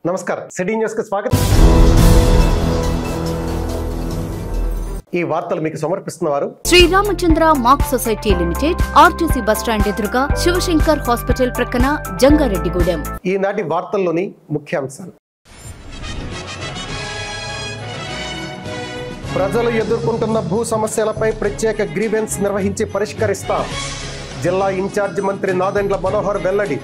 నమస్కారం city news కి స్వాగతం। ఈ వార్తలు మీకు సమర్పిస్తున్నవారు Shri Ramachandra mark society limited, RTC bus stand ఎదురుగా, శివశంకర్ హాస్పిటల్ ప్రక్కన, జంగారెడ్డిగూడెం। ఈనాటి వార్తల్లోని ముఖ్యాంశాలు: ప్రజలు ఎదుర్కొంటున్న భూ సమస్యలపై ప్రత్యేక గ్రీవెన్స్ నిర్వహించి పరిష్కరిస్తాం, జిల్లా ఇన్ఛార్జి మంత్రి నాదెండ్ల మనోహర్ వెల్లడి।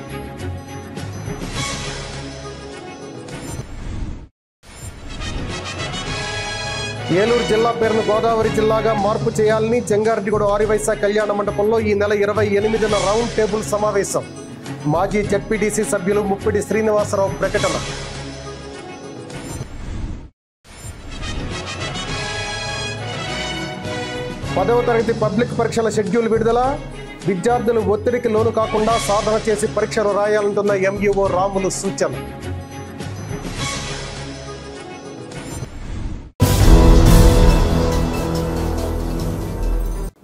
ఏలూరు జిల్లా పేరును గోదావరి జిల్లాగా మార్పు చేయాలని జంగారెడ్డిగూడెం ఆర్యవైశ్య కళ్యాణ మండపంలో ఈ నెల 28న రౌండ్ టేబుల్ సమావేశం, మాజీ జెడ్పీటీసీ సభ్యులు ముప్పిడి శ్రీనివాసరావు ప్రకటన। పదవ తరగతి పబ్లిక్ పరీక్షల షెడ్యూల్ విడుదల, విద్యార్థులు ఒత్తిడికి లోను కాకుండా సాధన చేసి పరీక్షలు రాయాలంటున్న ఎంఈఓ రాములు సూచన।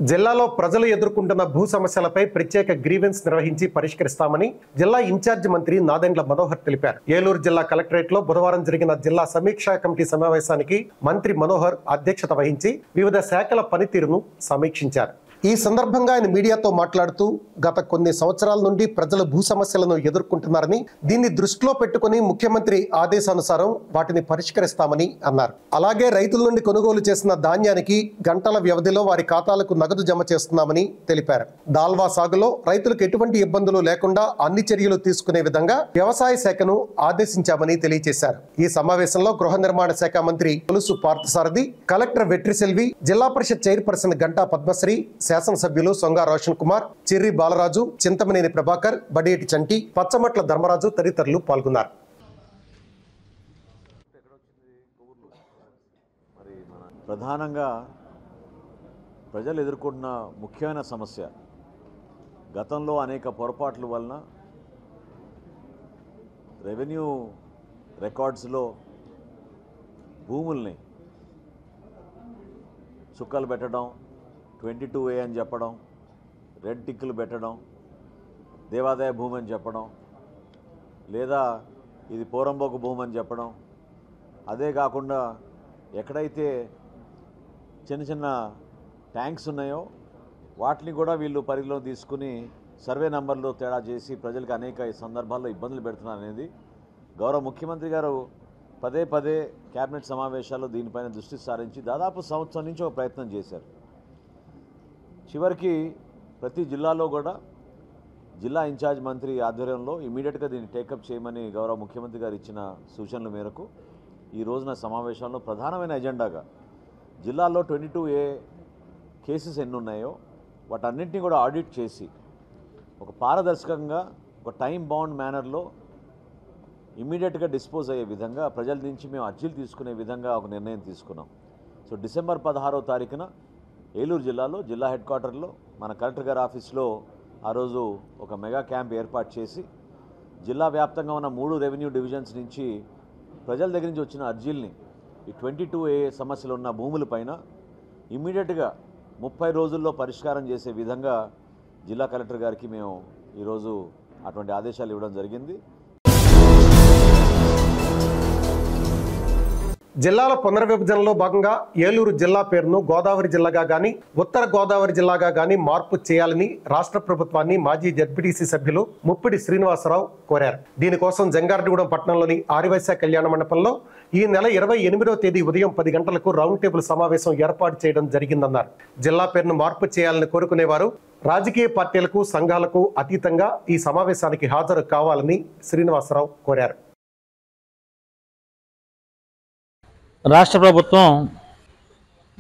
జిల్లాలో ప్రజలు ఎదుర్కొంటున్న భూ సమస్యలపై ప్రత్యేక గ్రీవెన్స్ నిర్వహించి పరిష్కరిస్తామని జిల్లా ఇన్ఛార్జి మంత్రి నాదెండ్ల మనోహర్ తెలిపారు। ఏలూరు జిల్లా కలెక్టరేట్ లో బుధవారం జరిగిన జిల్లా సమీక్షా కమిటీ సమావేశానికి మంత్రి మనోహర్ అధ్యక్షత వహించి వివిధ శాఖల పనితీరును సమీక్షించారు। ఈ సందర్భంగా ఆయన మీడియాతో మాట్లాడుతూ గత కొన్ని సంవత్సరాల నుండి ప్రజలు భూ సమస్యలను ఎదుర్కొంటున్నారని, దీన్ని దృష్టిలో పెట్టుకుని ముఖ్యమంత్రి ఆదేశానుసారం వాటిని పరిష్కరిస్తామని అన్నారు। అలాగే రైతుల నుండి కొనుగోలు చేసిన ధాన్యానికి గంటల వ్యవధిలో వారి ఖాతాలకు నగదు జమ చేస్తున్నామని తెలిపారు। దాల్వా సాగులో రైతులకు ఎటువంటి ఇబ్బందులు లేకుండా అన్ని చర్యలు తీసుకునే విధంగా వ్యవసాయ శాఖను ఆదేశించామని తెలియజేశారు। ఈ సమావేశంలో గృహ నిర్మాణ శాఖ మంత్రి కొలుసు పార్థసారథి, కలెక్టర్ వెట్రిసెల్వి, జిల్లా పరిషత్ చైర్పర్సన్ గంటా పద్మశ్రీ, శాసనసభ్యులు సొంగా రోషన్ కుమార్, చిర్రి బాలరాజు, చింతమనేని ప్రభాకర్, బడేటి చంటి, పచ్చమట్ల ధర్మరాజు తదితరులు పాల్గొన్నారు। ప్రధానంగా ప్రజలు ఎదుర్కొంటున్న ముఖ్యమైన సమస్య, గతంలో అనేక పొరపాట్ల వలన రెవెన్యూ రికార్డ్స్లో భూముల్ని చుక్కలు పెట్టడం, 22A అని చెప్పడం, రెడ్ టిక్కులు పెట్టడం, దేవాదాయ భూమి అని చెప్పడం, లేదా ఇది పోరంబోకు భూమి అని చెప్పడం, అదే కాకుండా ఎక్కడైతే చిన్న చిన్న ట్యాంక్స్ ఉన్నాయో వాటిని కూడా వీళ్ళు పరిధిలో తీసుకుని సర్వే నంబర్లో తేడా చేసి ప్రజలకు అనేక సందర్భాల్లో ఇబ్బందులు పెడుతున్నారు అనేది గౌరవ ముఖ్యమంత్రి గారు పదే పదే క్యాబినెట్ సమావేశాల్లో దీనిపైన దృష్టి సారించి దాదాపు సంవత్సరం నుంచి ఒక ప్రయత్నం చేశారు। చివరికి ప్రతి జిల్లాలో కూడా జిల్లా ఇన్ఛార్జ్ మంత్రి ఆధ్వర్యంలో ఇమీడియట్గా దీన్ని టేకప్ చేయమని గౌరవ ముఖ్యమంత్రి గారు ఇచ్చిన సూచనల మేరకు ఈ రోజున సమావేశంలో ప్రధానమైన ఎజెండాగా జిల్లాలో 22A కేసెస్ ఎన్ని ఉన్నాయో వాటన్నింటినీ కూడా ఆడిట్ చేసి ఒక పారదర్శకంగా ఒక టైం బౌండ్ మేనర్లో ఇమీడియట్గా డిస్పోజ్ అయ్యే విధంగా ప్రజల నుంచి మేము అర్జీలు తీసుకునే విధంగా ఒక నిర్ణయం తీసుకున్నాం। సో డిసెంబర్ 16వ తారీఖున ఏలూరు జిల్లాలో జిల్లా హెడ్ క్వార్టర్లో మన కలెక్టర్ గారి ఆఫీస్లో ఆ రోజు ఒక మెగా క్యాంప్ ఏర్పాటు చేసి జిల్లా వ్యాప్తంగా ఉన్న 3 రెవెన్యూ డివిజన్స్ నుంచి ప్రజల దగ్గర నుంచి వచ్చిన అర్జీల్ని ఈ 22A సమస్యలు ఉన్న భూములపైన ఇమ్మీడియట్గా 30 రోజుల్లో పరిష్కారం చేసే విధంగా జిల్లా కలెక్టర్ గారికి మేము ఈరోజు అటువంటి ఆదేశాలు ఇవ్వడం జరిగింది। జిల్లాల పునర్విభజనలో భాగంగా ఏలూరు జిల్లా పేరును గోదావరి జిల్లాగా గాని, ఉత్తర గోదావరి జిల్లాగా గాని మార్పు చేయాలని రాష్ట్ర ప్రభుత్వాన్ని మాజీ జెడ్పీటీసీ సభ్యులు ముప్పిడి శ్రీనివాసరావు కోరారు। దీనికోసం జంగారెడ్డిగూడెం పట్టణంలోని ఆర్యవైశ్య కళ్యాణ మండపంలో ఈ నెల 28వ తేదీ ఉదయం 10 గంటలకు రౌండ్ టేబుల్ సమావేశం ఏర్పాటు చేయడం జరిగిందన్నారు। జిల్లా పేరును మార్పు చేయాలని కోరుకునేవారు రాజకీయ పార్టీలకు, సంఘాలకు అతీతంగా ఈ సమావేశానికి హాజరు కావాలని శ్రీనివాసరావు కోరారు। రాష్ట్ర ప్రభుత్వం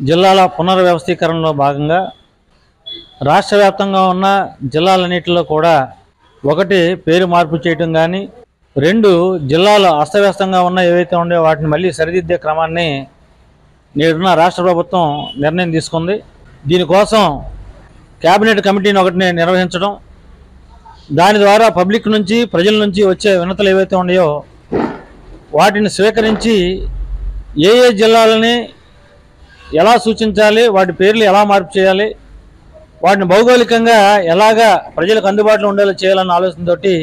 జిల్లాల పునర్వ్యవస్థీకరణలో భాగంగా రాష్ట్ర వ్యాప్తంగా ఉన్న జిల్లాలన్నింటిలో కూడా 1 పేరు మార్పు చేయటం కానీ, 2 జిల్లాలు అస్తవ్యస్తంగా ఉన్న ఏవైతే ఉండేవో వాటిని మళ్ళీ సరిదిద్దే క్రమాన్ని నేడున్న రాష్ట్ర ప్రభుత్వం నిర్ణయం తీసుకుంది। దీనికోసం క్యాబినెట్ కమిటీని ఒకటిని నిర్వహించడం, దాని ద్వారా పబ్లిక్ నుంచి, ప్రజల నుంచి వచ్చే వినతులు ఏవైతే ఉన్నాయో వాటిని స్వీకరించి ఏ జిల్లాలని ఎలా సూచించాలి, వాటి పేర్లు ఎలా మార్పు చేయాలి, వాటిని భౌగోళికంగా ఎలాగా ప్రజలకు అందుబాటులో ఉండేలా చేయాలన్న ఆలోచనతోటి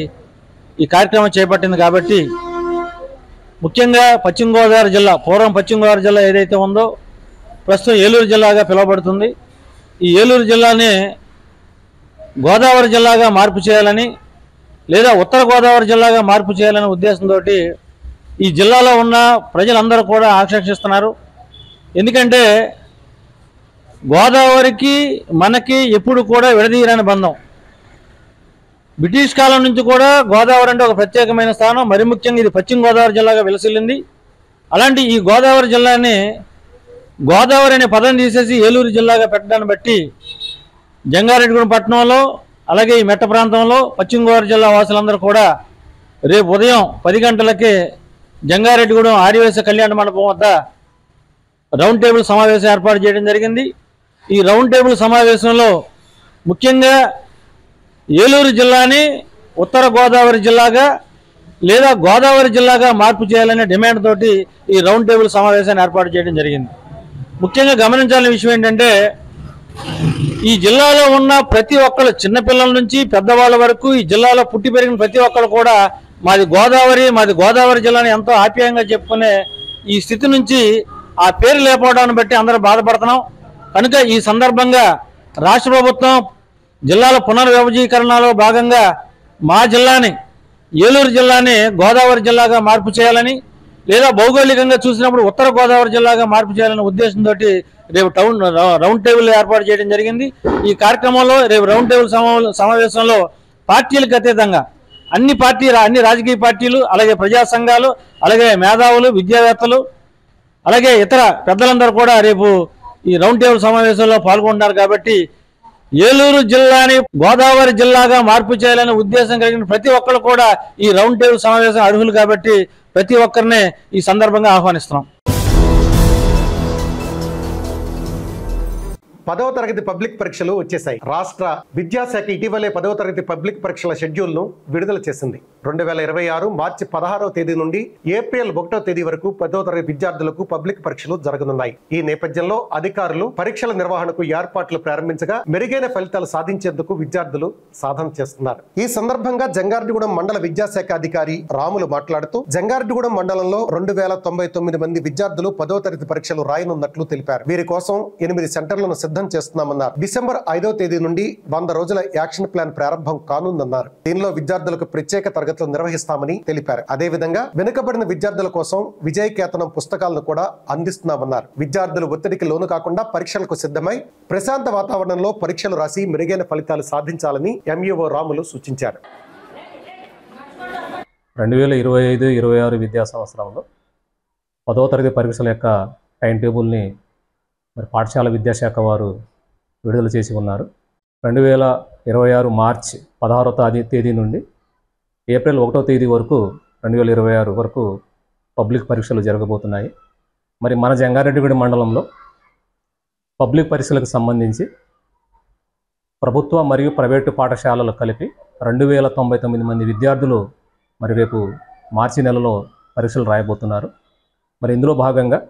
ఈ కార్యక్రమం చేపట్టింది। కాబట్టి ముఖ్యంగా పశ్చిమ గోదావరి జిల్లా, పూర్వం పశ్చిమ గోదావరి జిల్లా ఏదైతే ఉందో ప్రస్తుతం ఏలూరు జిల్లాగా పిలువబడుతుంది. ఈ ఏలూరు జిల్లాని గోదావరి జిల్లాగా మార్పు చేయాలని, లేదా ఉత్తర గోదావరి జిల్లాగా మార్పు చేయాలనే ఉద్దేశంతో ఈ జిల్లాలో ఉన్న ప్రజలందరూ కూడా ఆకాంక్షిస్తున్నారు. ఎందుకంటే గోదావరికి మనకి ఎప్పుడు కూడా విడదీయరాని బంధం. బ్రిటిష్ కాలం నుంచి కూడా గోదావరి అంటే ఒక ప్రత్యేకమైన స్థానం. మరి ముఖ్యంగా ఇది పశ్చిమ గోదావరి జిల్లాగా విలసిల్లింది. అలాంటి ఈ గోదావరి జిల్లాని గోదావరి అనే పదం తీసేసి ఏలూరు జిల్లాగా పెట్టడాన్ని బట్టి జంగారెడ్డిగూడెం పట్టణంలో, అలాగే ఈ మెట్ట ప్రాంతంలో పశ్చిమ గోదావరి జిల్లా వాసులందరూ కూడా రేపు ఉదయం 10 గంటలకి జంగారెడ్డిగూడెం ఆర్యవేశ కళ్యాణ మండపం వద్ద రౌండ్ టేబుల్ సమావేశం ఏర్పాటు చేయడం జరిగింది. ఈ రౌండ్ టేబుల్ సమావేశంలో ముఖ్యంగా ఏలూరు జిల్లాని ఉత్తర గోదావరి జిల్లాగా లేదా గోదావరి జిల్లాగా మార్పు చేయాలనే డిమాండ్ తోటి ఈ రౌండ్ టేబుల్ సమావేశాన్ని ఏర్పాటు చేయడం జరిగింది. ముఖ్యంగా గమనించాల్సిన విషయం ఏంటంటే ఈ జిల్లాలో ఉన్న ప్రతి ఒక్కరు, చిన్నపిల్లల నుంచి పెద్దవాళ్ళ వరకు, ఈ జిల్లాలో పుట్టి పెరిగిన ప్రతి ఒక్కరు కూడా మాది గోదావరి జిల్లాని ఎంతో ఆప్యాయంగా చెప్పుకునే ఈ స్థితి నుంచి ఆ పేరు లేకపోవడాన్ని బట్టి అందరూ బాధపడుతున్నాం. కనుక ఈ సందర్భంగా రాష్ట్ర ప్రభుత్వం జిల్లాల పునర్విభజీకరణలో భాగంగా మా జిల్లాని, ఏలూరు జిల్లాని గోదావరి జిల్లాగా మార్పు చేయాలని, లేదా భౌగోళికంగా చూసినప్పుడు ఉత్తర గోదావరి జిల్లాగా మార్పు చేయాలనే ఉద్దేశంతో రేపు రౌండ్ టేబుల్ ఏర్పాటు చేయడం జరిగింది. ఈ కార్యక్రమంలో రేపు రౌండ్ టేబుల్ సమావేశంలో పార్టీలకు అతీతంగా అన్ని రాజకీయ పార్టీలు, అలాగే ప్రజా సంఘాలు, అలాగే మేధావులు, విద్యావేత్తలు, అలాగే ఇతర పెద్దలందరూ కూడా రేపు ఈ రౌండ్ టేబుల్ సమావేశంలో పాల్గొంటున్నారు. కాబట్టి ఏలూరు జిల్లాని గోదావరి జిల్లాగా మార్పు చేయాలనే ఉద్దేశం కలిగిన ప్రతి ఒక్కరు కూడా ఈ రౌండ్ టేబుల్ సమావేశం అర్హులు. కాబట్టి ప్రతి ఒక్కరిని ఈ సందర్భంగా ఆహ్వానిస్తున్నాం. 10వ తరగతి పబ్లిక్ పరీక్షలు వచ్చేసాయి. రాష్ట్ర విద్యాశాఖ ఇటీవలే 10వ తరగతి పబ్లిక్ పరీక్షల షెడ్యూల్ ను విడుదల చేసింది. 2026 మార్చి 16వ తేదీ నుండి ఏప్రిల్ 1వ తేదీ వరకు 10వ తరగతి విద్యార్థులకు పబ్లిక్ పరీక్షలు జరగనున్నాయి. ఈ నేపథ్యంలో అధికారులు పరీక్షల నిర్వహణకు ఏర్పాట్లు ప్రారంభించగా మెరుగైన ఫలితాలు సాధించేందుకు విద్యార్థులు సాధన చేస్తున్నారు. ఈ సందర్భంగా జంగారెడ్డిగూడెం మండల విద్యాశాఖ అధికారి రాములు మాట్లాడుతూ జంగారెడ్డిగూడెం మండలంలో 2099 మంది విద్యార్థులు 10వ తరగతి పరీక్షలు రాయనున్నట్లు తెలిపారు. వీరి కోసం 8 సెంటర్లను సిద్ధం చేస్తున్నామన్నారు. డిసెంబర్ 5వ తేదీ నుండి 100 రోజుల యాక్షన్ ప్లాన్ ప్రారంభం కానుందన్నారు. దీనిలో విద్యార్థులకు ప్రత్యేక తరగతులు నిర్వహిస్తామని తెలిపారు. అదేవిధంగా వెనుకబడిన విద్యార్థుల కోసం విజయకేతనం పుస్తకాలను కూడా అందిస్తున్నామన్నారు. విద్యార్థులు ఒత్తిడికి లోను కాకుండా పరీక్షలకు సిద్ధమై ప్రశాంత వాతావరణంలో పరీక్షలు రాసి మెరుగైన ఫలితాలు సాధించాలని ఎంఈఓ రాములు సూచించారు. 2025-26 విద్యా సంవత్సరంలో 10వ తరగతి పరీక్షల యొక్క టైం టేబుల్ని మరి పాఠశాల విద్యాశాఖ వారు విడుదల చేసి ఉన్నారు. 2026 మార్చి 16వ తేదీ నుండి ఏప్రిల్ 1వ తేదీ వరకు 2026 వరకు పబ్లిక్ పరీక్షలు జరగబోతున్నాయి. మరి మన జంగారెడ్డిగూడెం మండలంలో పబ్లిక్ పరీక్షలకు సంబంధించి ప్రభుత్వ మరియు ప్రైవేటు పాఠశాలలు కలిపి 2099 మంది విద్యార్థులు మరి రేపు మార్చి నెలలో పరీక్షలు రాయబోతున్నారు. మరి ఇందులో భాగంగా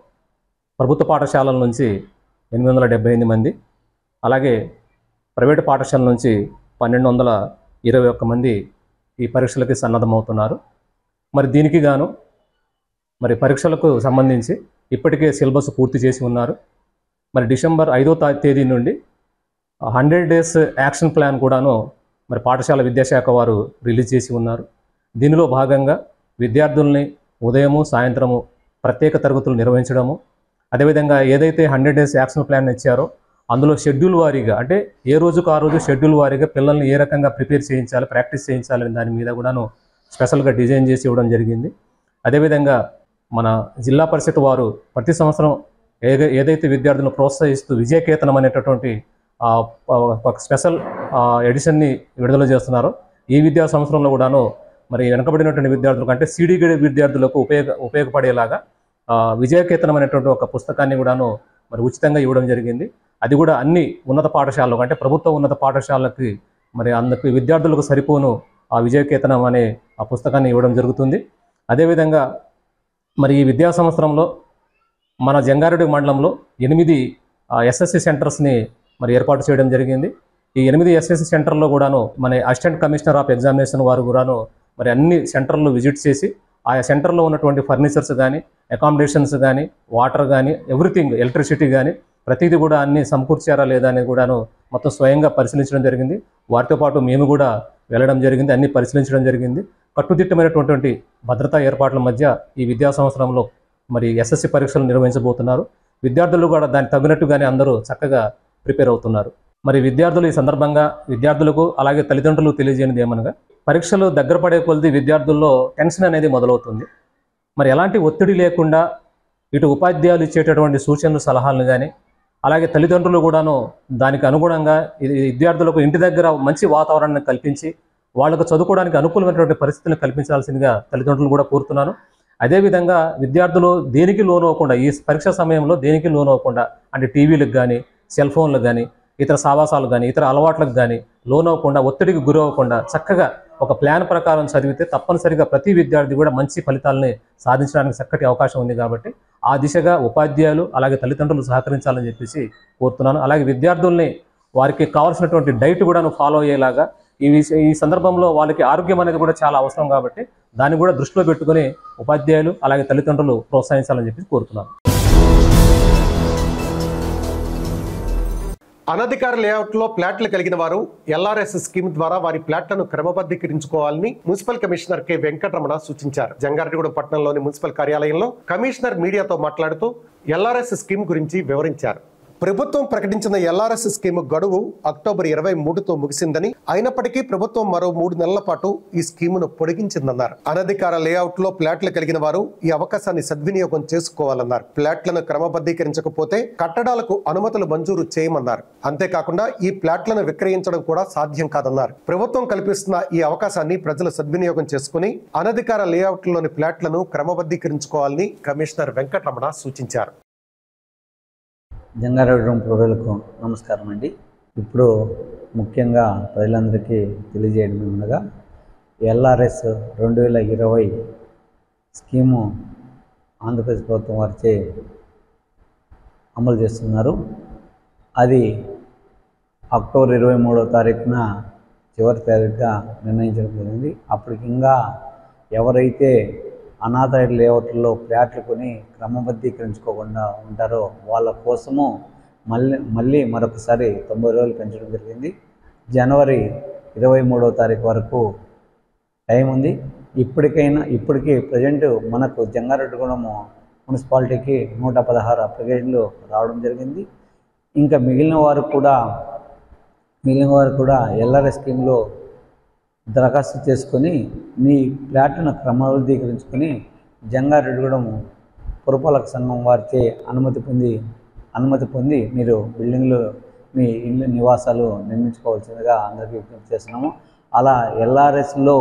ప్రభుత్వ పాఠశాలల నుంచి 878 మంది, అలాగే ప్రైవేటు పాఠశాలల నుంచి 1221 మంది ఈ పరీక్షలకి సన్నద్ధమవుతున్నారు. మరి దీనికి గాను మరి పరీక్షలకు సంబంధించి ఇప్పటికే సిలబస్ పూర్తి చేసి ఉన్నారు. మరి డిసెంబర్ 5వ తేదీ నుండి 100 డేస్ యాక్షన్ ప్లాన్ కూడాను మరి పాఠశాల విద్యాశాఖ వారు రిలీజ్ చేసి ఉన్నారు. దీనిలో భాగంగా విద్యార్థుల్ని ఉదయము సాయంత్రము ప్రత్యేక తరగతులు నిర్వహించడము, అదేవిధంగా ఏదైతే 100 డేస్ యాక్షన్ ప్లాన్ ఇచ్చారో అందులో షెడ్యూల్ వారీగా, అంటే ఏ రోజుకు ఆ రోజు షెడ్యూల్ వారీగా పిల్లల్ని ఏ రకంగా ప్రిపేర్ చేయించాలి, ప్రాక్టీస్ చేయించాలని దాని మీద కూడాను స్పెషల్గా డిజైన్ చేసి ఇవ్వడం జరిగింది. అదేవిధంగా మన జిల్లా పరిషత్ వారు ప్రతి సంవత్సరం ఏదైతే విద్యార్థులను ప్రోత్సహిస్తూ విజయకేతనం అనేటటువంటి ఒక స్పెషల్ ఎడిషన్ని విడుదల చేస్తున్నారో ఈ విద్యా సంవత్సరంలో కూడాను మరి వెనకబడినటువంటి విద్యార్థులకు, అంటే సిడి గ్రేడ్ విద్యార్థులకు ఉపయోగపడేలాగా విజయకేతనం అనేటువంటి ఒక పుస్తకాన్ని కూడాను మరి ఉచితంగా ఇవ్వడం జరిగింది. అది కూడా అన్ని ఉన్నత పాఠశాలకు, అంటే ప్రభుత్వ ఉన్నత పాఠశాలకి మరి అందుకు విద్యార్థులకు సరిపోను ఆ విజయకేతనం అనే ఆ పుస్తకాన్ని ఇవ్వడం జరుగుతుంది. అదేవిధంగా మరి ఈ విద్యా సంవత్సరంలో మన జంగారెడ్డి మండలంలో 8 ఎస్ఎస్సి సెంటర్స్ని మరి ఏర్పాటు చేయడం జరిగింది. ఈ 8 ఎస్ఎస్సి సెంటర్లో కూడాను మన అసిస్టెంట్ కమిషనర్ ఆఫ్ ఎగ్జామినేషన్ వారు కూడాను మరి అన్ని సెంటర్లు విజిట్ చేసి ఆయా సెంటర్లో ఉన్నటువంటి ఫర్నిచర్స్ కానీ, అకామిడేషన్స్ కానీ, వాటర్ కానీ, ఎవ్రీథింగ్, ఎలక్ట్రిసిటీ కానీ ప్రతిదీ కూడా అన్ని సమకూర్చారా లేదా అనేది కూడాను మొత్తం స్వయంగా పరిశీలించడం జరిగింది. వారితో పాటు మేము కూడా వెళ్ళడం జరిగింది, అన్ని పరిశీలించడం జరిగింది. కట్టుదిట్టమైనటువంటి భద్రతా ఏర్పాట్ల మధ్య ఈ విద్యా సంవత్సరంలో మరి ఎస్ఎస్సి పరీక్షలు నిర్వహించబోతున్నారు. విద్యార్థులు కూడా దానికి తగినట్టుగానే అందరూ చక్కగా ప్రిపేర్ అవుతున్నారు. మరి విద్యార్థులు ఈ సందర్భంగా విద్యార్థులకు అలాగే తల్లిదండ్రులకు తెలియజేయనిది ఏమనగా, పరీక్షలు దగ్గర పడే కొలది విద్యార్థుల్లో టెన్షన్ అనేది మొదలవుతుంది. మరి ఎలాంటి ఒత్తిడి లేకుండా ఇటు ఉపాధ్యాయులు ఇచ్చేటటువంటి సూచనలు, సలహాలను కానీ, అలాగే తల్లిదండ్రులు కూడాను దానికి అనుగుణంగా విద్యార్థులకు ఇంటి దగ్గర మంచి వాతావరణాన్ని కల్పించి వాళ్ళకు చదువుకోవడానికి అనుకూలమైనటువంటి పరిస్థితులను కల్పించాల్సిందిగా తల్లిదండ్రులు కూడా కోరుతున్నాను. అదేవిధంగా విద్యార్థులు దేనికి లోను అవ్వకుండా, ఈ పరీక్ష సమయంలో దేనికి లోను అవ్వకుండా, అంటే టీవీలకు కానీ, సెల్ ఫోన్లకు కానీ, ఇతర సావాసాలకు కానీ, ఇతర అలవాట్లకు కానీ లోను అవ్వకుండా, ఒత్తిడికి గురి అవ్వకుండా చక్కగా ఒక ప్లాన్ ప్రకారం చదివితే తప్పనిసరిగా ప్రతి విద్యార్థి కూడా మంచి ఫలితాలని సాధించడానికి చక్కటి అవకాశం ఉంది. కాబట్టి ఆ దిశగా ఉపాధ్యాయులు అలాగే తల్లిదండ్రులు సహకరించాలని చెప్పేసి కోరుతున్నాను. అలాగే విద్యార్థుల్ని వారికి కావాల్సినటువంటి డైట్ కూడా ఫాలో అయ్యేలాగా ఈ సందర్భంలో వాళ్ళకి ఆరోగ్యం అనేది కూడా చాలా అవసరం కాబట్టి దాన్ని కూడా దృష్టిలో పెట్టుకుని ఉపాధ్యాయులు అలాగే తల్లిదండ్రులు ప్రోత్సహించాలని చెప్పి కోరుతున్నాను. అనధికార లేఅవుట్లో ఫ్లాట్లు కలిగిన వారు ఎల్ఆర్ఎస్ స్కీమ్ ద్వారా వారి ఫ్లాట్లను క్రమబద్ధీకరించుకోవాలని మున్సిపల్ కమిషనర్ కె వెంకటరమణ సూచించారు. జంగారెడ్డిగూడెం పట్టణంలోని మున్సిపల్ కార్యాలయంలో కమిషనర్ మీడియాతో మాట్లాడుతూ ఎల్ఆర్ఎస్ స్కీమ్ గురించి వివరించారు. ప్రభుత్వం ప్రకటించిన ఎల్ఆర్ఎస్ స్కీమ్ గడువు అక్టోబర్ 23తో ముగిసిందని, అయినప్పటికీ ప్రభుత్వం మరో 3 నెలల పాటు ఈ స్కీమును పొడిగించిందన్నారు. అనధికార లేఅవుట్ లో ఫ్లాట్లు కలిగిన వారు ఈ అవకాశాన్ని సద్వినియోగం చేసుకోవాలన్నారు. ఫ్లాట్లను క్రమబద్ధీకరించకపోతే కట్టడాలకు అనుమతులు మంజూరు చేయమన్నారు. అంతేకాకుండా ఈ ఫ్లాట్లను విక్రయించడం కూడా సాధ్యం కాదన్నారు. ప్రభుత్వం కల్పిస్తున్న ఈ అవకాశాన్ని ప్రజలు సద్వినియోగం చేసుకుని అనధికార లేఅవుట్లోని ఫ్లాట్లను క్రమబద్ధీకరించుకోవాలని కమిషనర్ వెంకటరమణ సూచించారు. జంగారెడ్డిగూడెం ప్రజలకు నమస్కారం అండి. ఇప్పుడు ముఖ్యంగా ప్రజలందరికీ తెలియజేయడం ఏమనగా, ఎల్ఆర్ఎస్ 2020 స్కీము ఆంధ్రప్రదేశ్ ప్రభుత్వం వారిచే అమలు చేస్తున్నారు. అది అక్టోబర్ 23వ తారీఖున చివరి తారీఖుగా నిర్ణయించడం జరిగింది. అప్పటికి ఇంకా ఎవరైతే అనాథరైట్ లేఅవుట్లో ఫ్లాట్లు కొని క్రమబద్ధీకరించుకోకుండా ఉంటారో వాళ్ళ కోసము మళ్ళీ మరొకసారి 90 రోజులు పెంచడం జరిగింది. జనవరి 23వ తారీఖు వరకు టైం ఉంది. ఇప్పటికీ ప్రజెంట్ మనకు జంగారెడ్డిగూడెం మున్సిపాలిటీకి 116 అప్లికేషన్లు రావడం జరిగింది. ఇంకా మిగిలిన వారు కూడా ఎల్ఆర్ఎస్ స్కీమ్లో దరఖాస్తు చేసుకొని మీ ఫ్లాట్ను క్రమబద్ధీకరించుకొని జంగారెడ్డిగూడెం పురపాలక సంఘం వారిచే అనుమతి పొంది మీరు బిల్డింగ్లు, మీ ఇల్లు, నివాసాలు నిర్మించుకోవాల్సిందిగా అందరికీ విజ్ఞప్తి చేస్తున్నాము. అలా ఎల్ఆర్ఎస్లో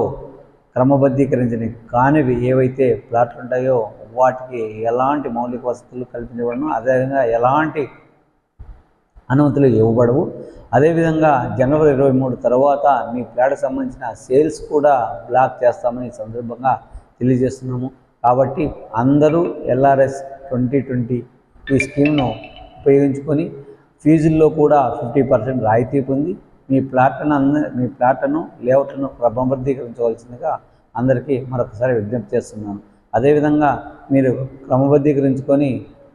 క్రమబద్ధీకరించని కానివి ఏవైతే ఫ్లాట్లు ఉంటాయో వాటికి ఎలాంటి మౌలిక వసతులు కల్పించబడను, అదేవిధంగా ఎలాంటి అనుమతులు ఇవ్వబడవు. అదేవిధంగా జనవరి 23 తర్వాత మీ ఫ్లాట్కి సంబంధించిన సేల్స్ కూడా బ్లాక్ చేస్తామని ఈ సందర్భంగా తెలియజేస్తున్నాము. కాబట్టి అందరూ ఎల్ఆర్ఎస్ 2020 ఈ స్కీమ్ను ఉపయోగించుకొని ఫీజుల్లో కూడా 50% రాయితీ పొంది మీ ఫ్లాట్లను లేఅవుట్లను క్రమబద్ధీకరించవలసిందిగా అందరికీ మరొకసారి విజ్ఞప్తి చేస్తున్నాను. అదేవిధంగా మీరు క్రమబద్ధీకరించుకొని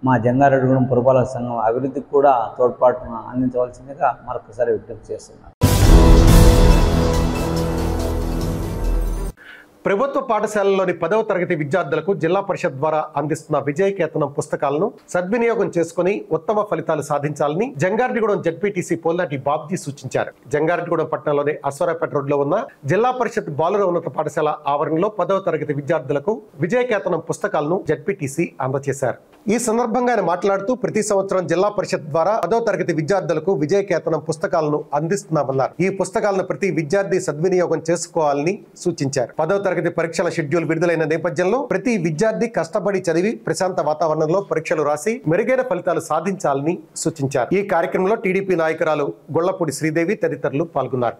మా జంగారెడ్డిగూడెం పురపాలక సంఘం అభివృద్ధికి కూడా తోడ్పాటును అందించవలసిందిగా మరొకసారి విజ్ఞప్తి చేస్తున్నాను. ప్రభుత్వ పాఠశాలలోని 10వ తరగతి విద్యార్థులకు జిల్లా పరిషత్ ద్వారా అందిస్తున్న విజయకేతనం పుస్తకాలను సద్వినియోగం చేసుకుని ఉత్తమ ఫలితాలు సాధించాలని జంగారెడ్డిగూడెం జడ్పీటీసీ పోల్నాటి బాబ్జీ సూచించారు. జంగారెడ్డిగూడెం పట్టణంలోని అశ్వరాపేట రోడ్లో ఉన్న జిల్లా పరిషత్ బాలుర ఉన్నత పాఠశాల ఆవరణలో 10వ తరగతి విద్యార్థులకు విజయకేతనం పుస్తకాలను జడ్పీటీసీ అందజేశారు. ఈ సందర్భంగా ఆయన మాట్లాడుతూ ప్రతి సంవత్సరం జిల్లా పరిషత్ ద్వారా 10వ తరగతి విద్యార్థులకు విజయకేతనం పుస్తకాలను అందిస్తున్నామన్నారు. ఈ పుస్తకాలను ప్రతి విద్యార్థి సద్వినియోగం చేసుకోవాలని సూచించారు. 10వ తరగతి పరీక్షల షెడ్యూల్ విడుదలైన నేపథ్యంలో ప్రతి విద్యార్థి కష్టపడి చదివి ప్రశాంత వాతావరణంలో పరీక్షలు రాసి మెరుగైన ఫలితాలు సాధించాలని సూచించారు. ఈ కార్యక్రమంలో టీడీపీ నాయకురాలు గొల్లపూడి శ్రీదేవి తదితరులు పాల్గొన్నారు.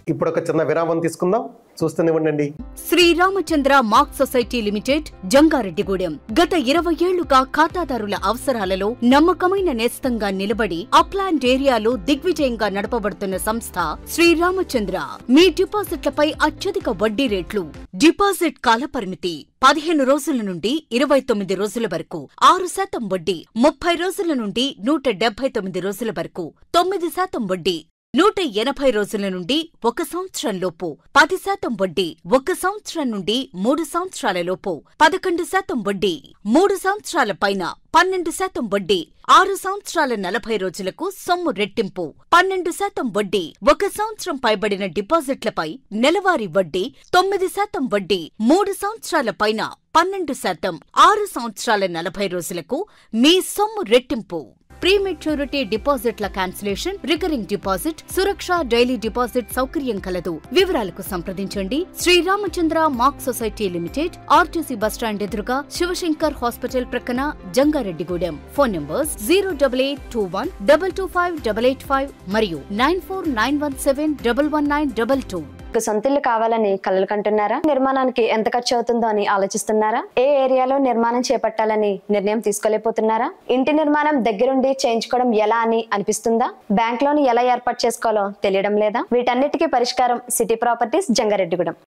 ఇప్పుడు ఒక చిన్న విరామం తీసుకుందాం, చూస్తూనే ఉండండి. Sriramachandra mark society limited, Jangareddygudem. గత 20 ఏళ్లుగా ఖాతాదారుల అవసరాలలో నమ్మకమైన నేస్తంగా నిలబడి అప్లాండ్ ఏరియాలో దిగ్విజయంగా నడపబడుతున్న సంస్థ శ్రీరామచంద్ర. మీ డిపాజిట్లపై అత్యధిక వడ్డీ రేట్లు, డిపాజిట్ కాల పరిమితి 15 రోజుల నుండి 29 రోజుల వరకు, 6% వడ్డీ, 30 రోజుల నుండి 179 రోజుల వరకు, 9% వడ్డీ, 180 రోజుల నుండి 1 సంవత్సరం లోపు, 10% వడ్డీ, 1 సంవత్సరం నుండి 3 సంవత్సరాల లోపు, 11% వడ్డీ, 3 సంవత్సరాల పైన 12% వడ్డీ, 6 సంవత్సరాల 40 రోజులకు సొమ్ము రెట్టింపు, 12% వడ్డీ, 1 సంవత్సరం పైబడిన డిపాజిట్లపై నెలవారీ వడ్డీ, 9% వడ్డీ, 3 సంవత్సరాల పైన 12%, 6 సంవత్సరాల 40 రోజులకు మీ సొమ్ము రెట్టింపు. ప్రీమెచ్యూరిటీ డిపాజిట్ల cancellation, recurring deposit, Suraksha daily deposit సౌకర్యం కలదు. వివరాలకు సంప్రదించండి. Sriramachandra mark society limited, RTC bus stand ఎదురుగా, శివశంకర్ హాస్పిటల్ ప్రక్కన, జంగారెడ్డిగూడెం. ఫోన్ నంబర్స్ 08821 225 885 మరియు 949171 11922. సొంతిల్లు కావాలని కలలు కంటున్నారా? నిర్మాణానికి ఎంత ఖర్చు అవుతుందో అని ఆలోచిస్తున్నారా? ఏ ఏరియాలో నిర్మాణం చేపట్టాలని నిర్ణయం తీసుకోలేకపోతున్నారా? ఇంటి నిర్మాణం దగ్గరుండి చేయించుకోవడం ఎలా అని అనిపిస్తుందా? బ్యాంక్ లోన్ ఎలా ఏర్పాటు చేసుకోవాలో తెలియడం లేదా? వీటన్నిటికీ పరిష్కారం city properties, Jangareddygudem.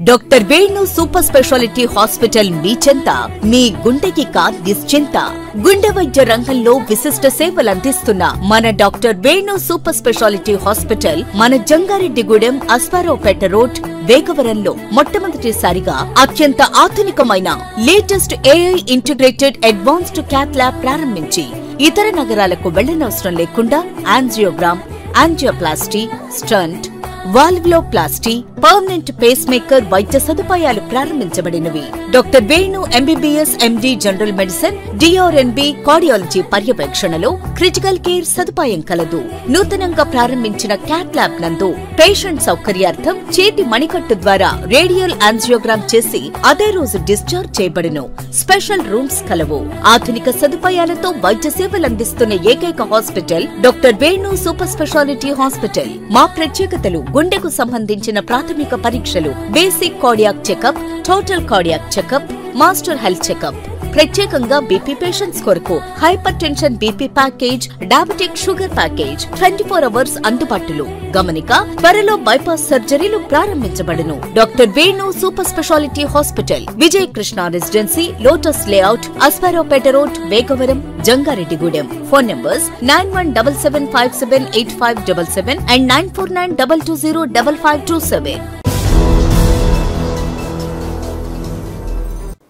Doctor Venu super speciality hospital మీ చెంత. మీ గుండెకి నిశ్చింత. గుండె వైద్య రంగంలో విశిష్ట సేవలందిస్తున్న మన doctor Venu super speciality hospital మన జంగారెడ్డిగూడెం, అస్పారావుపేట రోడ్, వేగవరంలో మొట్టమొదటిసారిగా అత్యంత ఆధునికమైన latest AI integrated advanced cath lab ప్రారంభించి ఇతర నగరాలకు వెళ్లనవసరం లేకుండా angiogram, angioplasty, stent, valvuloplasty, permanent pacemaker వైద్య సదుపాయాలు ప్రారంభించబడినవి. Doctor Venu MBBS MD general medicine, DRNB cardiology పర్యవేక్షణలో క్రిటికల్ కేర్ సదుపాయం కలదు. నూతనంగా ప్రారంభించిన క్యాట్ ల్యాబ్ నందు పేషెంట్ సౌకర్యార్థం చేతి మణికట్టు ద్వారా రేడియల్ యాంజియోగ్రామ్ చేసి అదే రోజు డిశ్చార్జ్ చేయబడును. స్పెషల్ రూమ్స్ కలవు. ఆధునిక సదుపాయాలతో వైద్య సేవలందిస్తున్న ఏకైక hospital doctor Venu super speciality hospital. మా ప్రత్యేకతలు: గుండెకు సంబంధించిన ప్రాథమిక పరీక్షలు, basic cardiac checkup, total cardiac checkup, master health checkup. ప్రత్యేకంగా బీపీ పేషెంట్స్ కొరకు hypertension BP package, diabetic sugar package 24 hours అందుబాటులో. గమనిక: త్వరలో బైపాస్ సర్జరీలు ప్రారంభించబడును. Doctor Venu super speciality hospital, Vijaya Krishna residency, lotus layout, Aswaraopeta road, Vegavaram, Jangareddygudem. Phone numbers 9177578577 and 9492205527.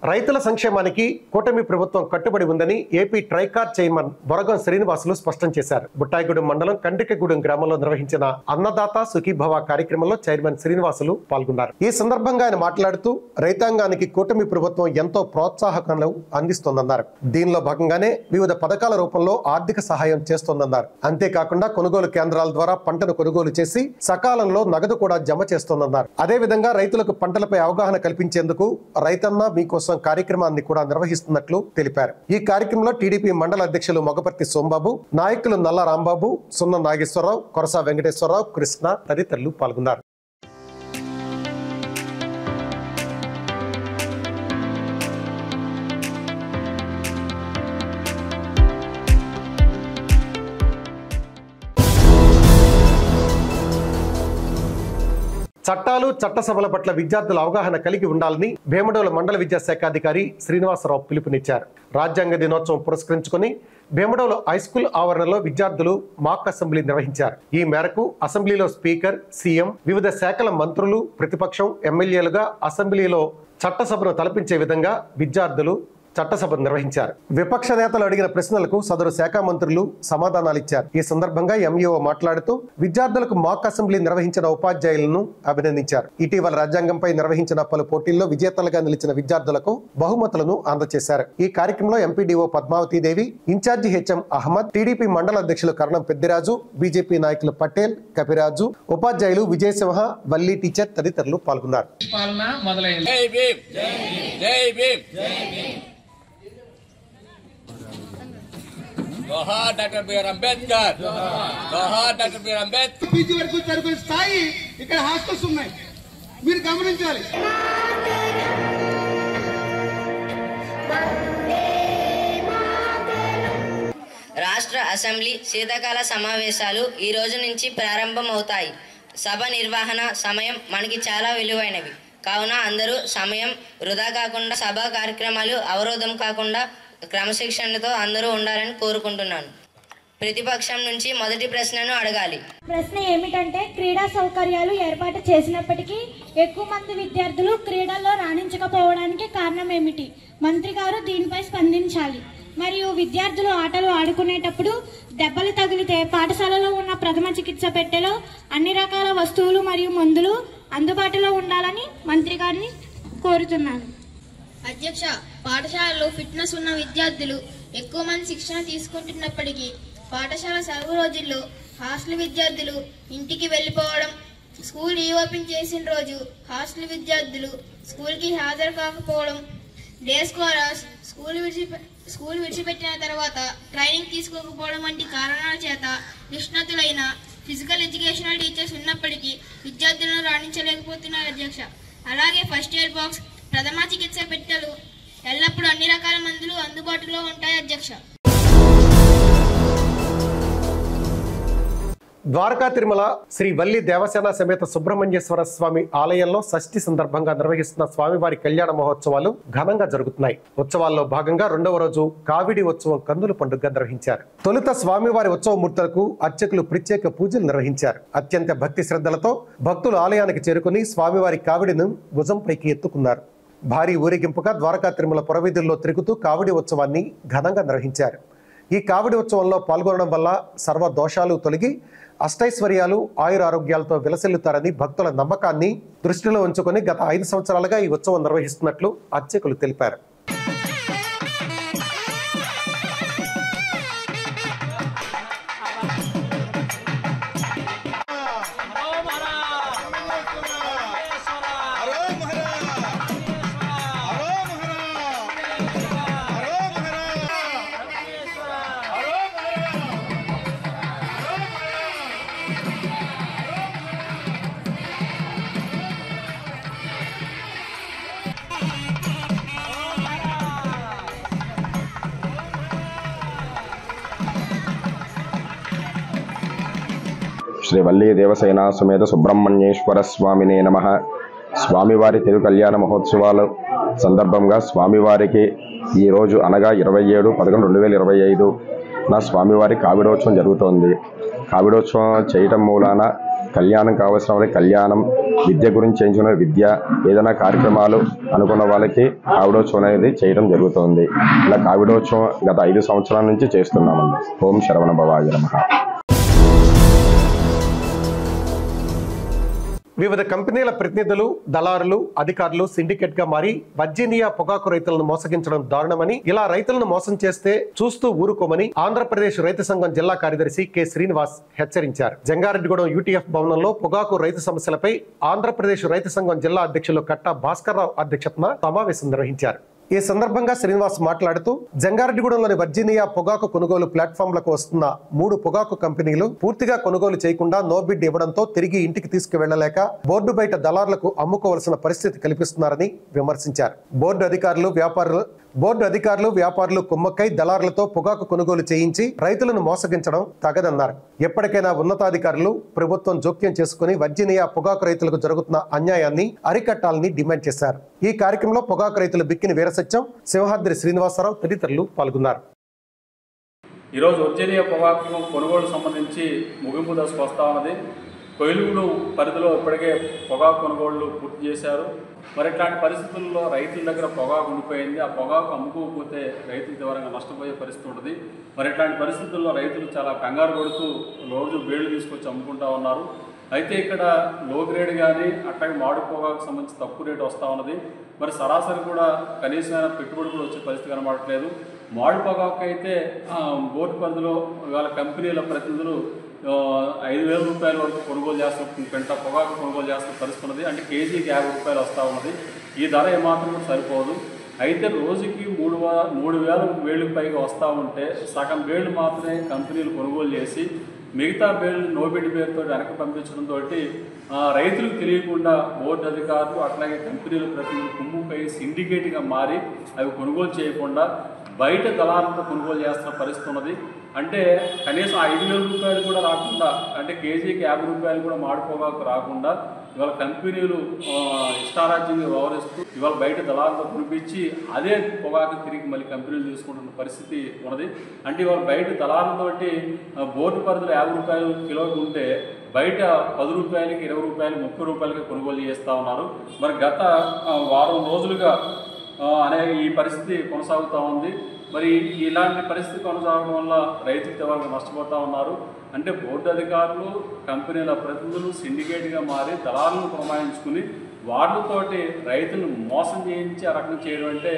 రైతుల సంక్షేమానికి కూటమి ప్రభుత్వం కట్టుబడి ఉందని ఏపీ ట్రైకార్ చైర్మన్ బొరగం శ్రీనివాసులు స్పష్టం చేశారు. బుట్టాయిగూడెం మండలం కండ్రికగూడెం గ్రామంలో నిర్వహించిన అన్నదాత సుఖీభవ కార్యక్రమంలో చైర్మన్ శ్రీనివాసులు పాల్గొన్నారు. ఈ సందర్భంగా ఆయన మాట్లాడుతూ రైతాంగానికి కూటమి ప్రభుత్వం ఎంతో ప్రోత్సాహకాలు అందిస్తోందన్నారు. దీనిలో భాగంగానే వివిధ పథకాల రూపంలో ఆర్థిక సహాయం చేస్తోందన్నారు. అంతేకాకుండా కొనుగోలు కేంద్రాల ద్వారా పంటను కొనుగోలు చేసి సకాలంలో నగదు కూడా జమ చేస్తోందన్నారు. అదేవిధంగా రైతులకు పంటలపై అవగాహన కల్పించేందుకు రైతన్న మీకోసం కార్యక్రమాన్ని కూడా నిర్వహిస్తున్నట్లు తెలిపారు. ఈ కార్యక్రమంలో టీడీపీ మండల అధ్యక్షులు మొగపర్తి సోంబాబు, నాయకులు నల్ల రాంబాబు, సున్న నాగేశ్వరరావు, కొరసా వెంకటేశ్వరరావు, కృష్ణ తదితరులు పాల్గొన్నారు. చట్టాలు, చట్టసభల పట్ల విద్యార్థుల అవగాహన కలిగి ఉండాలని భీమడోలు మండల విద్యాశాఖాధికారి శ్రీనివాసరావు పిలుపునిచ్చారు. రాజ్యాంగ దినోత్సవం పురస్కరించుకుని భీమడోలు హైస్కూల్ ఆవరణలో విద్యార్థులు మాక్ అసెంబ్లీ నిర్వహించారు. ఈ మేరకు అసెంబ్లీలో స్పీకర్, సీఎం, వివిధ శాఖల మంత్రులు, ప్రతిపక్షం, ఎమ్మెల్యేలుగా అసెంబ్లీలో చట్టసభను తలపించే విధంగా విద్యార్థులు చట్టసభ నిర్వహించారు. విపక్ష నేతలు అడిగిన ప్రశ్నలకు సదరు శాఖ మంత్రులు సమాధానాలిచ్చారు. ఈ సందర్భంగా ఎంఈఓ మాట్లాడుతూ విద్యార్థులకు మాక్ అసెంబ్లీ నిర్వహించిన ఉపాధ్యాయులను అభినందించారు. ఇటీవల రాజ్యాంగంపై నిర్వహించిన పలు పోటీల్లో విజేతలుగా నిలిచిన విద్యార్థులకు బహుమతులను అందజేశారు. ఈ కార్యక్రమంలో MPDO Padmavathidevi, in charge HM Ahmad, TDP మండల అధ్యక్షులు కరణం పెద్దిరాజు, బీజేపీ నాయకులు పటేల్, కపిరాజు, ఉపాధ్యాయులు విజయసింహ, వల్లి టీచర్ తదితరులు పాల్గొన్నారు. జోహార్ డాక్టర్ బిఆర్ అంబేద్కర్, జోహార్ డాక్టర్ బిఆర్ అంబేద్కర్. పీజీ వరకు చదువుకునే స్థాయి ఇక్కడ హాస్టల్స్ ఉన్నాయి, మీరు గమనించాలి. రాష్ట్ర అసెంబ్లీ శీతాకాల సమావేశాలు ఈ రోజు నుంచి ప్రారంభం అవుతాయి. సభ నిర్వహణ సమయం మనకి చాలా విలువైనవి. కావున అందరూ సమయం వృధా కాకుండా సభా కార్యక్రమాలు అవరోధం కాకుండా క్రమశిక్షణతో అందరూ ఉండాలని కోరుకుంటున్నాను. ప్రతిపక్షం నుంచి మొదటి ప్రశ్నను అడగాలి. ప్రశ్న ఏమిటంటే, క్రీడా సౌకర్యాలు ఏర్పాటు చేసినప్పటికీ ఎక్కువ మంది విద్యార్థులు క్రీడల్లో రాణించకపోవడానికి కారణం ఏమిటి? మంత్రి గారు దీనిపై స్పందించాలి. మరియు విద్యార్థులు ఆటలు ఆడుకునేటప్పుడు దెబ్బలు తగిలితే పాఠశాలలో ఉన్న ప్రథమ చికిత్స పెట్టెలో అన్ని రకాల వస్తువులు మరియు మందులు అందుబాటులో ఉండాలని మంత్రి గారిని కోరుతున్నాను. అధ్యక్ష, పాఠశాలలో ఫిట్నెస్ ఉన్న విద్యార్థులు ఎక్కువ మంది శిక్షణ తీసుకుంటున్నప్పటికీ పాఠశాల సెలవు రోజుల్లో హాస్టల్ విద్యార్థులు ఇంటికి వెళ్ళిపోవడం, స్కూల్ రీఓపెన్ చేసిన రోజు హాస్టల్ విద్యార్థులు స్కూల్కి హాజరు కాకపోవడం, డే స్కాలర్స్ స్కూల్ విడిచిపెట్టిన తర్వాత ట్రైనింగ్ తీసుకోకపోవడం వంటి కారణాల చేత నిష్ణాతులైన ఫిజికల్ ఎడ్యుకేషనల్ టీచర్స్ ఉన్నప్పటికీ విద్యార్థులను రాణించలేకపోతున్నారు అధ్యక్ష. అలాగే ఫస్ట్ ఎయిడ్ బాక్స్, ప్రథమ చికిత్స పెట్టెలు ఎల్లప్పుడూ అన్ని రకాల మందులు అందుబాటులో ఉంటాయి అధ్యక్ష. ద్వారకా తిరుమల శ్రీ వల్లి దేవసేన సమేత సుబ్రహ్మణ్యేశ్వర స్వామి ఆలయంలో షష్ఠి సందర్భంగా నిర్వహిస్తున్న స్వామివారి కళ్యాణ మహోత్సవాలు ఘనంగా జరుగుతున్నాయి. ఉత్సవాల్లో భాగంగా రెండవ రోజు కావిడి ఉత్సవం కన్నుల పండుగగా నిర్వహించారు. తొలుత స్వామివారి ఉత్సవ మూర్తులకు అర్చకులు ప్రత్యేక పూజలు నిర్వహించారు. అత్యంత భక్తి శ్రద్ధలతో భక్తులు ఆలయానికి చేరుకుని స్వామివారి కావిడిను భుజంపైకి ఎత్తుకున్నారు. భారీ ఊరేగింపుగా ద్వారకా తిరుమల పురవీధుల్లో తిరుగుతూ కావిడి ఉత్సవాన్ని ఘనంగా నిర్వహించారు. ఈ కావిడి ఉత్సవంలో పాల్గొనడం వల్ల సర్వ దోషాలు తొలగి అష్టైశ్వర్యాలు ఆయురారోగ్యాలతో విలసిల్లుతారని భక్తుల నమ్మకాన్ని దృష్టిలో ఉంచుకొని గత 5 సంవత్సరాలుగా ఈ ఉత్సవం నిర్వహిస్తున్నట్లు అర్చకులు తెలిపారు. శ్రీ వల్లి దేవసేన సమేత సుబ్రహ్మణ్యేశ్వర స్వామినే నమః. స్వామివారి తిరు కళ్యాణ మహోత్సవాల సందర్భంగా స్వామివారికి ఈరోజు అనగా 27/11/2025 నా స్వామివారి కావిడోత్సవం జరుగుతోంది. కావిడోత్సవం చేయటం మూలాన కళ్యాణం కావాల్సిన కళ్యాణం, విద్య గురించి చేయించుకున్న విద్య, ఏదైనా కార్యక్రమాలు అనుకున్న వాళ్ళకి కావిడోత్సవం అనేది చేయడం జరుగుతోంది. ఇలా కావిడోత్సవం గత 5 సంవత్సరాల నుంచి చేస్తున్నామండి. ఓం శరవణ భవాయ నమః. వివిధ కంపెనీల ప్రతినిధులు, దళారులు, అధికారులు సిండికేట్ గా మారి వర్జీనియా పొగాకు రైతులను మోసగించడం దారుణమని, ఇలా రైతులను మోసం చేస్తే చూస్తూ ఊరుకోమని ఆంధ్రప్రదేశ్ రైతు సంఘం జిల్లా కార్యదర్శి కె శ్రీనివాస్ హెచ్చరించారు. జంగారెడ్డిగూడెం యూటీఎఫ్ భవనంలో పొగాకు రైతు సమస్యలపై ఆంధ్రప్రదేశ్ రైతు సంఘం జిల్లా అధ్యక్షులు కట్టా భాస్కర్రావు అధ్యక్షతన సమావేశం నిర్వహించారు. ఈ సందర్భంగా శ్రీనివాస్ మాట్లాడుతూ జంగారెడ్డిగూడెంలోని వర్జీనియా పొగాకు కొనుగోలు ప్లాట్ఫామ్లకు వస్తున్న 3 పొగాకు కంపెనీలు పూర్తిగా కొనుగోలు చేయకుండా నో బిడ్ ఇవ్వడంతో తిరిగి ఇంటికి తీసుకువెళ్లలేక బోర్డు బయట దళారులకు అమ్ముకోవాల్సిన పరిస్థితి కల్పిస్తున్నారని విమర్శించారు. బోర్డు అధికారులు వ్యాపారులు కుమ్మక్కై దళారులతో పొగాకు కొనుగోలు చేయించి రైతులను మోసగించడం తగదన్నారు. ఎప్పటికైనా ఉన్నతాధికారులు ప్రభుత్వం జోక్యం చేసుకుని వర్జీనియా పొగాకు రైతులకు జరుగుతున్న అన్యాయాన్ని అరికట్టాలని డిమాండ్ చేశారు. ఈ కార్యక్రమంలో పొగాకు రైతులు బిక్కిని వీరసత్యం, సింహాద్రి శ్రీనివాసరావు తదితరులు పాల్గొన్నారు. ఈరోజు వర్జీనియా పొగాకు కొనుగోలు సంబంధించి ముగింపు దశకు వస్తా ఉన్నది. కొయిలూరు పరిధిలో ఇప్పటికే పొగాకు కొనుగోళ్లు పూర్తి చేశారు. మరి ఇట్లాంటి పరిస్థితుల్లో రైతుల దగ్గర పొగాకు ఉండిపోయింది. ఆ పొగాకు అమ్ముకోకపోతే రైతులు తీవ్రంగా నష్టపోయే పరిస్థితి ఉంటుంది. మరి ఇట్లాంటి పరిస్థితుల్లో రైతులు చాలా కంగారు పడుతూ రోజు బేళ్లు తీసుకొచ్చి అమ్ముకుంటా ఉన్నారు. అయితే ఇక్కడ లో గ్రేడ్ కానీ అట్లాగే మాడు పొగాకు సంబంధించి తక్కువ రేటు వస్తూ ఉన్నది. మరి సరాసరి కూడా కనీసమైన పెట్టుబడి కూడా వచ్చే పరిస్థితి కనబడట్లేదు. మాడు పొగాకు అయితే బోర్డు పరిధిలో ఇవాళ కంపెనీల ప్రతినిధులు 5,000 రూపాయల వరకు కొనుగోలు చేస్తున్న పెంట పొగాకు కొనుగోలు చేస్తున్న పరిస్థితి ఉన్నది. అంటే కేజీకి 50 రూపాయలు వస్తూ ఉన్నది. ఈ ధర ఏమాత్రం కూడా సరిపోదు. అయితే రోజుకి 3,000 బేళ్లకు పైగా వస్తూ ఉంటే సగం బేళ్లు మాత్రమే కంపెనీలు కొనుగోలు చేసి మిగతా బేళ్లు నోబిడ్ పేరుతో వెనక్కి పంపించడంతో రైతులకు తెలియకుండా బోర్డు అధికారులు అట్లాగే కంపెనీల ప్రతినిధులు కుమ్ముకై సిండికేట్గా మారి అవి కొనుగోలు చేయకుండా బయట దళారులతో కొనుగోలు చేస్తున్న పరిస్థితి ఉన్నది. అంటే కనీసం 5,000 రూపాయలు కూడా రాకుండా, అంటే కేజీకి 50 రూపాయలు కూడా మాడి పొగాకు రాకుండా ఇవాళ కంపెనీలు ఇష్టారాజ్యంగా వ్యవహరిస్తూ ఇవాళ బయట దళారులతో కురిపించి అదే పొగాకు తిరిగి మళ్ళీ కంపెనీలు తీసుకుంటున్న పరిస్థితి ఉన్నది. అంటే ఇవాళ బయట దళారులతోటి బోర్డు పరిధిలో 50 రూపాయలు కిలోకి ఉంటే బయట 10 రూపాయలకి 20 రూపాయలు 30 రూపాయలకి కొనుగోలు చేస్తూ ఉన్నారు. మరి గత వారం రోజులుగా ఈ పరిస్థితి కొనసాగుతూ ఉంది. మరి ఇలాంటి పరిస్థితి కొనసాగడం వల్ల రైతులు తీవ్రంగా నష్టపోతూ ఉన్నారు. అంటే బోర్డు అధికారులు కంపెనీల ప్రతినిధులు సిండికేట్గా మారి దళాలను పురమాయించుకుని వాళ్ళతోటి రైతులను మోసం చేయించి ఆ రకం చేయడం అంటే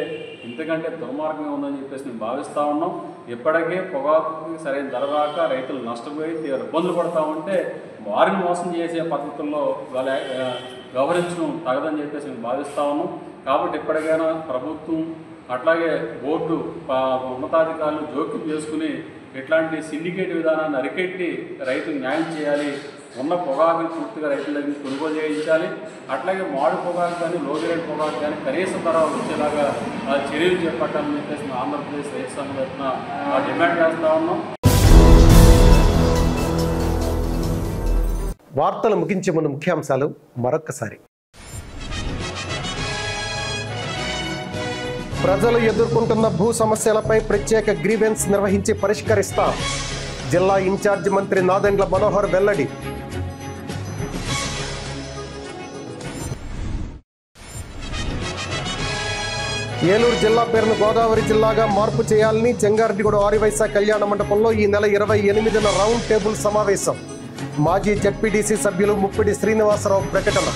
ఇంతకంటే దుర్మార్గంగా ఉందని చెప్పేసి మేము భావిస్తూ ఉన్నాం. ఇప్పటికే పొగాకుకి సరైన ధర రాక రైతులు నష్టపోయి తీవ్ర ఇబ్బందులు పడుతూ ఉంటే వారిని మోసం చేసే పద్ధతుల్లో వ్యవహరించడం తగదని చెప్పేసి మేము భావిస్తూ ఉన్నాం. కాబట్టి ఇప్పటికైనా ప్రభుత్వం అట్లాగే బోర్డు ఉన్నతాధికారులు జోక్యం చేసుకుని ఇట్లాంటి సిండికేట్ విధానాన్ని అరికెట్టి రైతుకు న్యాయం చేయాలి. ఉన్న పొగాకుని పూర్తిగా రైతుల దగ్గర కొనుగోలు చేయించాలి. అట్లాగే మాడు పొగాకు కానీ లో గ్రేడ్ పొగాకు కానీ కనీస ధర వచ్చేలాగా చర్యలు చేపట్టాలని చెప్పేసి ఆంధ్రప్రదేశ్ రైతు సంఘం తరఫున డిమాండ్ చేస్తూ ఉన్నాం. వార్తలు ముగించే ముందు ముఖ్యాంశాలు మరొక్కసారి. ప్రజలు ఎదుర్కొంటున్న భూ సమస్యలపై ప్రత్యేక గ్రీవెన్స్ నిర్వహించి పరిష్కరిస్తాం. జిల్లా ఇన్ఛార్జి మంత్రి నాదెండ్ల మనోహర్ వెల్లడి. ఏలూరు జిల్లా పేరును గోదావరి జిల్లాగా మార్పు చేయాలని జంగారెడ్డిగూడ ఆరివైసా కళ్యాణ మండపంలో ఈ నెల 28న రౌండ్ టేబుల్ సమావేశం. మాజీ జెడ్పీటీసీ సభ్యులు ముప్పిడి శ్రీనివాసరావు ప్రకటన.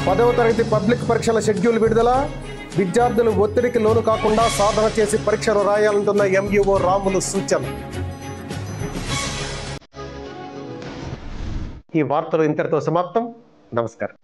పదవ తరగతి పబ్లిక్ పరీక్షల షెడ్యూల్ విడుదల. విద్యార్థులు ఒత్తిడికి లోను కాకుండా సాధన చేసి పరీక్షలు రాయాలంటున్న ఎంఈఓ రాములు సూచన. ఈ వార్తలు ఇంతటితో సమాప్తం. నమస్కారం.